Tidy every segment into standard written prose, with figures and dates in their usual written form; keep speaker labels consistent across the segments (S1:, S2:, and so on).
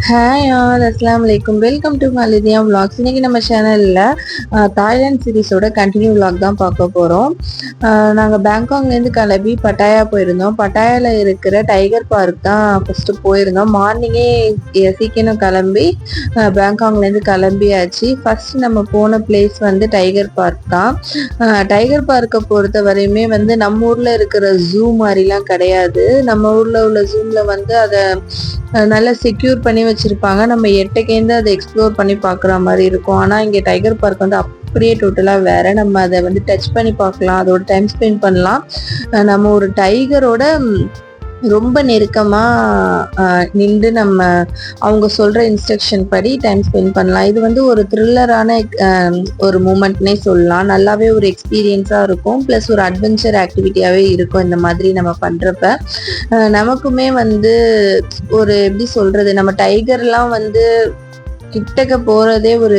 S1: Hi all அஸ்லாம் வலைக்கும். Welcome to Malithiya vlogs. இன்னைக்கு நம்ம சேனலில் தாய்லாந்து சீரீஸோட கண்டினியூ விளாக் தான் பார்க்க போகிறோம். நாங்கள் பேங்காக்லேருந்து கிளம்பி பட்டாயா போயிருந்தோம். பட்டாயாவில் இருக்கிற டைகர் பார்க் தான் ஃபஸ்ட்டு போயிருந்தோம். மார்னிங்கே சீக்கிரம் கிளம்பி பேங்காக்லேருந்து கிளம்பியாச்சு. ஃபஸ்ட் நம்ம போன பிளேஸ் வந்து டைகர் பார்க் தான். டைகர் பார்க்கை பொறுத்த வரையுமே வந்து நம்ம ஊரில் இருக்கிற ஜூ மாதிரிலாம் கிடையாது. நம்ம ஊரில் உள்ள ஜூமில் வந்து அதை நல்லா செக்யூர் பண்ணி வச்சிருப்பாங்க. நம்ம எட்டக்கேந்து அதை எக்ஸ்ப்ளோர் பண்ணி பார்க்குற மாதிரி இருக்கும். ஆனால் இங்கே டைகர் பார்க் வந்து அப்படியே டோட்டலாக வேற. நம்ம அதை வந்து டச் பண்ணி பார்க்கலாம், அதோட டைம் ஸ்பெண்ட் பண்ணலாம். நம்ம ஒரு டைகரோட ரொம்ப நெருக்கமாக நின்று நம்ம அவங்க சொல்கிற இன்ஸ்ட்ரக்ஷன் படி டைம் ஸ்பெண்ட் பண்ணலாம். இது வந்து ஒரு த்ரில்லரான ஒரு மூமெண்ட்னே சொல்லலாம். நல்லாவே ஒரு எக்ஸ்பீரியன்ஸாக இருக்கும், ப்ளஸ் ஒரு அட்வென்ச்சர் ஆக்டிவிட்டியாகவே இருக்கும். இந்த மாதிரி நம்ம பண்ணுறப்ப நமக்குமே வந்து ஒரு எப்படி சொல்கிறது, நம்ம டைகர்லாம் வந்து கிட்டக்க போறதே ஒரு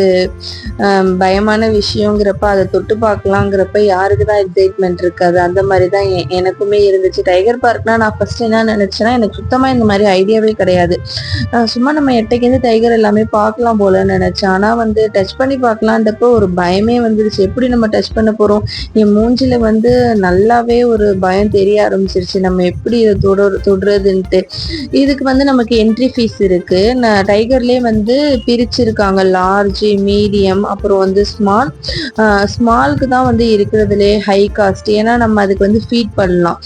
S1: பயமான விஷயங்கிறப்ப அதை தொட்டு பார்க்கலாங்கிறப்ப யாருக்கு தான் எக்ஸைட்மெண்ட் இருக்காது. அந்த மாதிரி தான் எனக்குமே இருந்துச்சு. டைகர் பார்க்னா நான் ஃபர்ஸ்ட் என்ன நினைச்சேன்னா, எனக்கு சுத்தமா இந்த மாதிரி ஐடியாவே கிடையாது. சும்மா நம்ம எட்டைக்கு டைகர் எல்லாமே பார்க்கலாம் போலன்னு நினைச்சேன். ஆனா வந்து டச் பண்ணி பார்க்கலான்றப்போ ஒரு பயமே வந்துருச்சு. எப்படி நம்ம டச் பண்ண போறோம்? என் மூஞ்சில வந்து நல்லாவே ஒரு பயம் தெரிய ஆரம்பிச்சிருச்சு. நம்ம எப்படி இதை தொடுறதுன்ட்டு. இதுக்கு வந்து நமக்கு என்ட்ரி ஃபீஸ் இருக்கு. டைகர்லயே வந்து பிரிச்சிருக்காங்க லார்ஜ், மீடியம், அப்புறம் வந்து ஸ்மால். ஸ்மாலுக்கு தான் வந்து இருக்கிறதுலே ஹை காஸ்ட். ஏன்னா நம்ம அதுக்கு வந்து ஃபீட் பண்ணலாம்.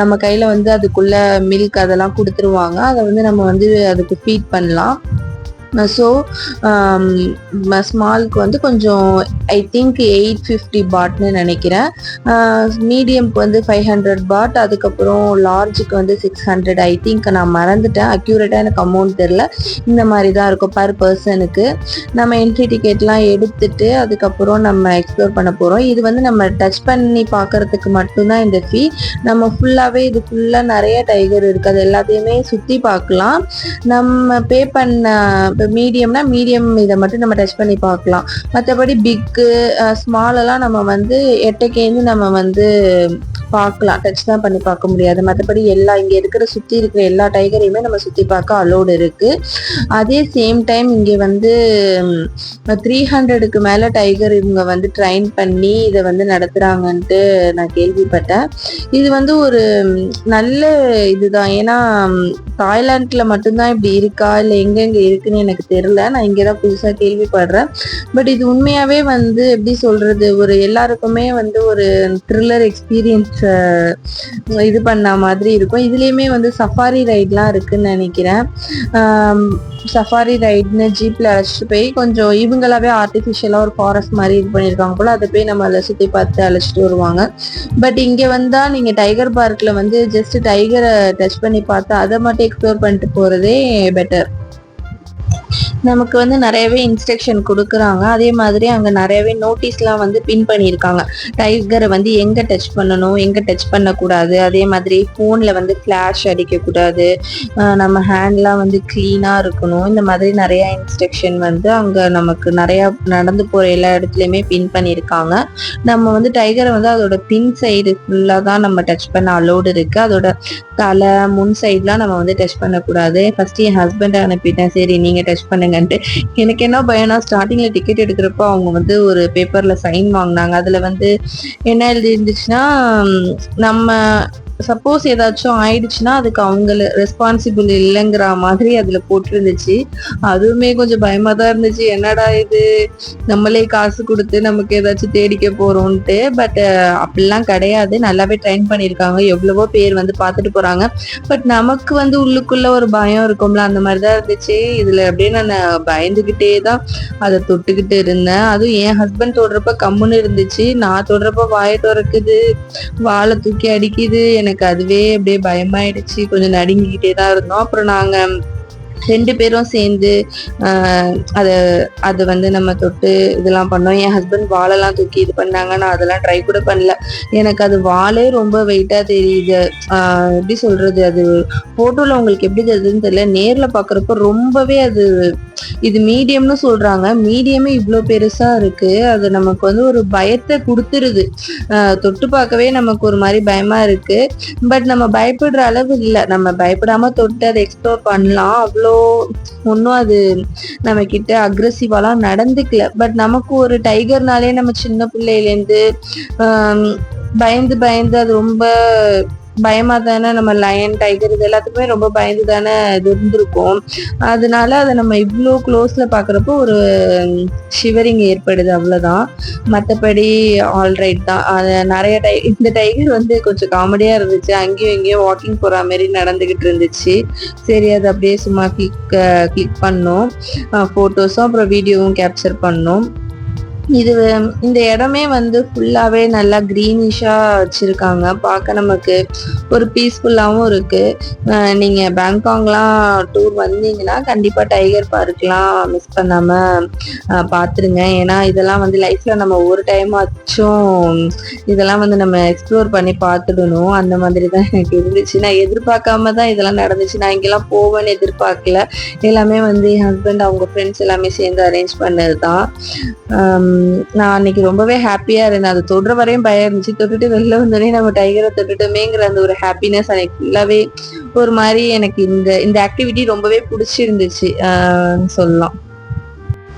S1: நம்ம கையில வந்து அதுக்குள்ள மில்க் அதெல்லாம் கொடுத்துருவாங்க. அதை வந்து நம்ம வந்து அதுக்கு ஃபீட் பண்ணலாம். ஸோ ஸ்மாலுக்கு வந்து கொஞ்சம் ஐ திங்க் 850 பாட்னு நினைக்கிறேன். மீடியம்க்கு வந்து 500 பாட். அதுக்கப்புறம் லார்ஜுக்கு வந்து 600 ஐ திங்க். நான் மறந்துட்டேன், அக்யூரேட்டாக எனக்கு அமௌண்ட் தெரில. இந்த மாதிரி தான் இருக்கும் பர் பர்சனுக்கு. நம்ம என்ட்ரி டிக்கெட்லாம் எடுத்துட்டு அதுக்கப்புறம் நம்ம எக்ஸ்ப்ளோர் பண்ண போகிறோம். இது வந்து நம்ம டச் பண்ணி பார்க்கறதுக்கு மட்டும்தான் இந்த ஃபீ. நம்ம ஃபுல்லாகவே இது ஃபுல்லாக நிறைய டைகர் இருக்குது, அது எல்லாத்தையுமே சுற்றி பார்க்கலாம். நம்ம பே பண்ண இப்போ மீடியம்னா மீடியம் இதை மட்டும் நம்ம டச் பண்ணி பார்க்கலாம். மற்றபடி பிக்கு ஸ்மாலெல்லாம் நம்ம வந்து எட்டைக்கேந்து நம்ம வந்து பார்க்கலாம், டச் தான் பண்ணி பார்க்க முடியாது. மற்றபடி இங்கே இருக்கிற சுற்றி இருக்கிற எல்லா டைகரையுமே நம்ம சுற்றி பார்க்க அலோடு இருக்குது. அதே சேம் டைம் இங்கே வந்து 300க்கு மேலே டைகர் இவங்க வந்து ட்ரைன் பண்ணி இதை வந்து நடத்துகிறாங்கன்ட்டு நான் கேள்விப்பட்டேன். இது வந்து ஒரு நல்ல இதுதான். ஏன்னா தாய்லாண்டில் மட்டும்தான் இப்படி இருக்கா இல்லை எங்கெங்கே இருக்குன்னு எனக்கு தெரியல. நான் இங்கே தான் புதுசாக கேள்விப்படுறேன். பட் இது உண்மையாகவே வந்து எப்படி சொல்கிறது, ஒரு எல்லாருக்குமே வந்து ஒரு த்ரில்லர் எக்ஸ்பீரியன்ஸ் இது பண்ண மாதிரி இருக்கும். இதுலேயுமே வந்து சஃபாரி ரைட்லாம் இருக்குன்னு நினைக்கிறேன். சஃபாரி ரைட்னு ஜீப்பில் அழைச்சிட்டு போய் கொஞ்சம் இவங்களாவே ஆர்டிஃபிஷியலாக ஒரு ஃபாரஸ்ட் மாதிரி இது பண்ணியிருக்காங்க போல். அதை போய் நம்ம அதில் சுற்றி பார்த்து அழைச்சிட்டு வருவாங்க. பட் இங்கே வந்தால் நீங்கள் டைகர் பார்க்கில் வந்து ஜஸ்ட் டைகரை டச் பண்ணி பார்த்து அதை மட்டும் எக்ஸ்ப்ளோர் பண்ணிட்டு போகிறதே பெட்டர். நமக்கு வந்து நிறையவே இன்ஸ்ட்ரக்ஷன் கொடுக்குறாங்க. அதே மாதிரி அங்கே நிறையவே நோட்டீஸ்லாம் வந்து பின் பண்ணியிருக்காங்க. டைகரை வந்து எங்கே டச் பண்ணணும், எங்கே டச் பண்ணக்கூடாது. அதே மாதிரி ஃபோனில் வந்து ஃப்ளாஷ் அடிக்கக்கூடாது, நம்ம ஹேண்ட்லாம் வந்து க்ளீனாக இருக்கணும். இந்த மாதிரி நிறையா இன்ஸ்ட்ரக்ஷன் வந்து அங்கே நமக்கு நிறையா நடந்து போகிற எல்லா இடத்துலையுமே பின் பண்ணியிருக்காங்க. நம்ம வந்து டைகரை வந்து அதோட பின் சைடு ஃபுல்லாக தான் நம்ம டச் பண்ண அலோடு இருக்குது. அதோட தலை முன் சைட்லாம் நம்ம வந்து டச் பண்ணக்கூடாது. ஃபஸ்ட்டு என் ஹஸ்பண்டை அனுப்பிட்டேன், சரி நீங்கள் டச் பண்ணுங்கன்ட்டு. எனக்கு என்ன பயம்னா, ஸ்டார்டிங்கில் டிக்கெட் எடுக்கிறப்போ அவங்க வந்து ஒரு பேப்பரில் சைன் வாங்கினாங்க. அதில் வந்து என்ன எழுதி இருந்துச்சுன்னா, நம்ம சப்போஸ் ஏதாச்சும் ஆயிடுச்சுன்னா அதுக்கு அவங்கள ரெஸ்பான்சிபிள் இல்லைங்கிற மாதிரி அதில் போட்டிருந்துச்சு. அதுவுமே கொஞ்சம் பயமாக தான் இருந்துச்சு. என்னடா இது, நம்மளே காசு கொடுத்து நமக்கு ஏதாச்சும் தேடிக்க போகிறோன்ட்டு. பட் அப்படிலாம் கிடையாது, நல்லாவே ட்ரைன் பண்ணியிருக்காங்க. எவ்வளவோ பேர் வந்து பார்த்துட்டு போகிறாங்க. பட் நமக்கு வந்து உள்ளுக்குள்ள ஒரு பயம் இருக்கும்ல, அந்த மாதிரி தான் இருந்துச்சு. இதில் அப்படியே நான் பயந்துக்கிட்டே தான் அதை தொட்டுக்கிட்டு இருந்தேன். அதுவும் என் ஹஸ்பண்ட் தொடுறப்ப கம்முன்னு இருந்துச்சு, நான் தொடுறப்ப வாயை திறக்குது, வாழை தூக்கி அடிக்குது. எனக்கு அதுவே அப்படியே பயமாயிடுச்சு. கொஞ்சம் நடுங்கிக்கிட்டே தான் இருந்தோம். அப்புறம் நாங்கள் 2 பேரும் சேர்ந்து அதை வந்து நம்ம தொட்டு இதெல்லாம் பண்ணோம். என் ஹஸ்பண்ட் வாழெல்லாம் தூக்கி இது பண்ணாங்க. நான் அதெல்லாம் ட்ரை கூட பண்ணல. எனக்கு அது வாழே ரொம்ப வெயிட்டாக தெரியுது. எப்படி சொல்கிறது, அது ஃபோட்டோவில் உங்களுக்கு எப்படி தெரியுதுன்னு தெரியல, நேரில் பார்க்குறப்ப ரொம்பவே அது இது மீடியம்னு சொல்றாங்க. மீடியமே இவ்வளோ பெருசா இருக்கு. அது நமக்கு வந்து ஒரு பயத்தை கொடுத்துருது. தொட்டு பார்க்கவே நமக்கு ஒரு மாதிரி பயமா இருக்கு. பட் நம்ம பயப்படுற அளவு இல்லை. நம்ம பயப்படாம தொட்டு அதை எக்ஸ்ப்ளோர் பண்ணலாம். அவ்வளோ ஒன்றும் அது நம்ம கிட்ட அக்ரெசிவாலாம் நடந்துக்கல. பட் நமக்கு ஒரு டைகர்னாலே நம்ம சின்ன பிள்ளையிலேருந்து பயந்து பயந்து அது ரொம்ப பயமா தானே, நம்ம லயன் டைகர் இது எல்லாத்துக்குமே ரொம்ப பயந்து தானே இது இருந்திருக்கும். அதனால அதை நம்ம இவ்வளோ க்ளோஸ்ல பாக்குறப்போ ஒரு ஷிவரிங் ஏற்படுது, அவ்வளவுதான். மற்றபடி ஆல்ரைட் தான். அது நிறைய இந்த டைகர் வந்து கொஞ்சம் காமெடியா இருந்துச்சு. அங்கேயும் இங்கேயும் வாக்கிங் போற மாதிரி நடந்துகிட்டு இருந்துச்சு. சரி, அது அப்படியே சும்மா கிளிக் பண்ணோம். போட்டோஸும் அப்புறம் வீடியோவும் கேப்சர் பண்ணோம். இந்த இடமே வந்து ஃபுல்லாவே நல்லா கிரீனிஷா வச்சிருக்காங்க. பார்க்க நமக்கு ஒரு பீஸ்ஃபுல்லாகவும் இருக்கு. நீங்க பேங்காக்லாம் டூர் வந்தீங்கன்னா கண்டிப்பா டைகர் பார்க்லாம் மிஸ் பண்ணாம பார்த்துருங்க. ஏன்னா இதெல்லாம் வந்து லைஃப்ல நம்ம ஒரு டைம் ஆச்சும் இதெல்லாம் வந்து நம்ம எக்ஸ்ப்ளோர் பண்ணி பார்த்துடணும். அந்த மாதிரி தான் எனக்கு இருந்துச்சு. நான் எதிர்பார்க்காம தான் இதெல்லாம் நடந்துச்சு. நான் இங்கெல்லாம் போவேன்னு எதிர்பார்க்கல. எல்லாமே வந்து என் ஹஸ்பண்ட் அவங்க ஃப்ரெண்ட்ஸ் எல்லாமே சேர்ந்து அரேஞ்ச் பண்ணது தான். நான் அன்னைக்கு ரொம்பவே ஹாப்பியா இருந்தேன். அது தொடுற வரையும் பயம் இருந்துச்சு. தொட்டுட்டு வெளில வந்தோடனே நம்ம டைகரை தொட்டுட்டோமேங்கிற அந்த ஒரு ஹாப்பினஸ் அன்னைக்கு ஃபுல்லாவே ஒரு மாதிரி எனக்கு இந்த ஆக்டிவிட்டி ரொம்பவே பிடிச்சிருந்துச்சு சொல்லலாம்.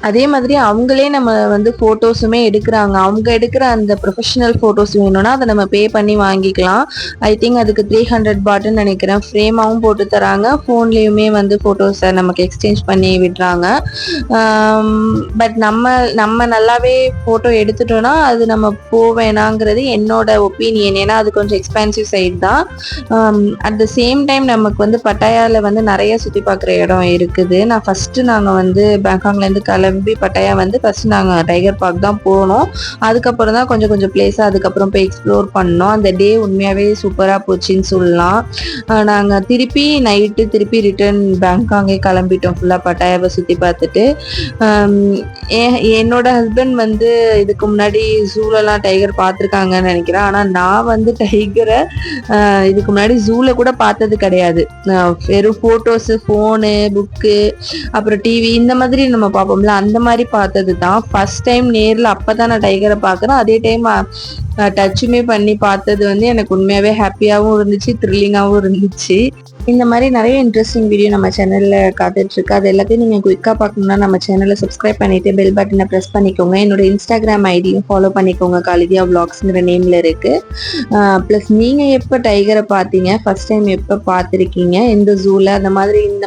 S1: அதே மாதிரி அவங்களே நம்ம வந்து போட்டோஸுமே எடுக்கிறாங்க. அவங்க எடுக்கிற அந்த ப்ரொஃபஷனல் போட்டோஸ் வேணும்னா அதை நம்ம பே பண்ணி வாங்கிக்கலாம். ஐ திங்க் அதுக்கு 300 பாட்டுன்னு நினைக்கிறேன். ஃப்ரேமாவும் போட்டு தராங்க. ஃபோன்லேயுமே வந்து போட்டோஸை நமக்கு எக்ஸ்சேஞ்ச் பண்ணி விடுறாங்க. பட் நம்ம நல்லாவே ஃபோட்டோ எடுத்துட்டோம்னா அது நம்ம போவேணாங்கிறது என்னோட ஒப்பீனியன். ஏன்னா அது கொஞ்சம் எக்ஸ்பென்சிவ் சைட் தான். அட் த சேம் டைம் நமக்கு வந்து பட்டாயாவில் வந்து நிறைய சுற்றி பார்க்குற இடம் இருக்குது. நாங்கள் வந்து பேங்காக்லேருந்து கிளம்பி பட்டாயா வந்து ஃபர்ஸ்ட் நாங்கள் டைகர் பார்க் தான் போனோம். அதுக்கப்புறம் தான் கொஞ்சம் கொஞ்சம் பிளேஸாக அதுக்கப்புறம் போய் எக்ஸ்ப்ளோர் பண்ணோம். அந்த டே உண்மையாகவே சூப்பராக போச்சுன்னு சொல்லலாம். நாங்கள் திருப்பி ரிட்டர்ன் பேங்காங்கே கிளம்பிட்டோம். ஃபுல்லாக பட்டாயாவை சுற்றி பார்த்துட்டு என்னோட ஹஸ்பண்ட் வந்து இதுக்கு முன்னாடி ஜூலெல்லாம் டைகர் பார்த்துருக்காங்கன்னு நினைக்கிறேன். ஆனால் நான் வந்து டைகரை இதுக்கு முன்னாடி ஜூல கூட பார்த்தது கிடையாது. வெறும் ஃபோட்டோஸு, ஃபோனு, புக்கு, அப்புறம் டிவி இந்த மாதிரி நம்ம பார்ப்போம்ல, அந்த மாதிரி பார்த்தது தான் ஃபர்ஸ்ட் டைம் நேரில். அப்போ தான் நான் டைகரை பார்க்குறேன். அதே டைம் டச்சுமே பண்ணி பார்த்தது வந்து எனக்கு உண்மையாகவே ஹாப்பியாகவும் இருந்துச்சு, த்ரில்லிங்காகவும் இருந்துச்சு. இந்த மாதிரி நிறைய இன்ட்ரெஸ்டிங் வீடியோ நம்ம சேனலில் காத்துட்ருக்கு. அது எல்லாத்தையும் நீங்கள் குயிக்காக பார்க்கணுன்னா நம்ம சேனலை சப்ஸ்கிரைப் பண்ணிவிட்டு பெல் பட்டனை ப்ரெஸ் பண்ணிக்கோங்க. என்னோட இன்ஸ்டாகிராம் ஐடியும் ஃபாலோ பண்ணிக்கோங்க. காலிதியா விளாக்ஸுங்கிற நேமில் இருக்குது. ப்ளஸ் நீங்கள் எப்போ டைகரை பார்த்தீங்க, ஃபர்ஸ்ட் டைம் எப்போ பார்த்துருக்கீங்க, எந்த ஜூவில், இந்த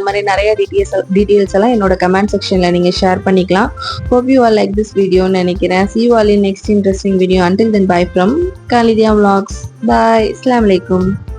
S1: மாதிரி நிறைய டீட்டெயில்ஸ் எல்லாம் என்னோட கமெண்ட் செக்ஷனில் நீங்கள் ஷேர் பண்ணிக்கலாம். Hope you all like this வீடியோன்னு நினைக்கிறேன். See you all in next interesting video. Until then, bye from Kalidia Vlogs. Bye. Assalamu alaikum.